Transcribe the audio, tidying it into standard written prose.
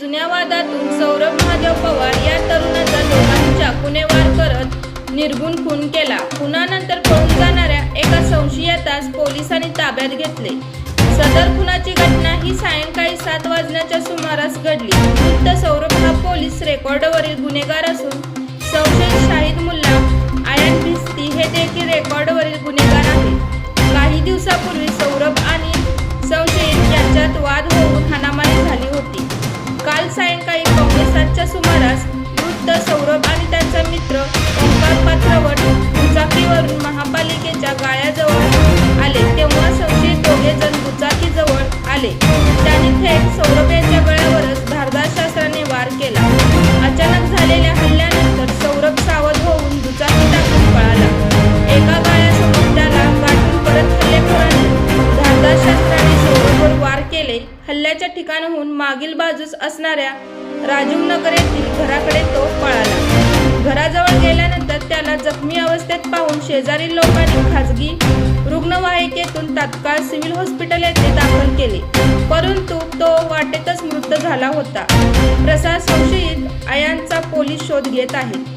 जुन्या वादातून सौरभ महादेव पवार या तरुणाचा दोघांनी चाकूने वार करत निर्घृण खून केला। खुनानंतर पळून जाणाऱ्या एका संशयितास पोलिसांनी ताब्यात घेतले। सदर खुनाची घटना ही सायंकाळी 7 वाजण्याच्या सुमारास घडली। मृत सौरभ हा पोलीस रेकॉर्डवरील गुन्हेगार असून संशयित शाहिद मुल्ला आयन भिस्ती हे देखील रेकॉर्डवरील गुन्हेगार आहेत। काही दिवसापूर्वी सौरभ आणि संशयित यांच्यात वाद होऊन हाणामारी झाली होती। काल सायंकाळी 7:15च्या सुमारास मृत सौरभ आणि त्यांचा मित्र ओंकार पात्रवट दुचाकीवरून महापालिकेच्या गाळ्याजवळ आले तेव्हा संशयित दोघे जण दुचाकीजवळ आले। त्यांनी थेट सौरभ यांच्या गळ्यावरच धारदार शस्त्राने वार केला। अचानक झालेल्या हल्ल्यानंतर सौरभ सावध होऊन दुचाकी टाकून पळाला। एका गाळ्यासमोर त्याला गाठून परत हल्लेखोरांनी धारदार शस्त्राने सौरभवर वार केले। हल्ल्याच्या ठिकाणाहून मागील बाजूस असणाऱ्या राजीव नगर येथील घराकडे तो पळाला। घराजवळ गेल्यानंतर त्याला जखमी अवस्थेत पाहून शेजारील लोकांनी खासगी रुग्णवाहिकेतून तात्काळ सिव्हिल हॉस्पिटल येथे दाखल केले, परंतु तो वाटेतच मृत झाला होता। प्रसार संशयित आयांचा पोलीस शोध घेत आहेत।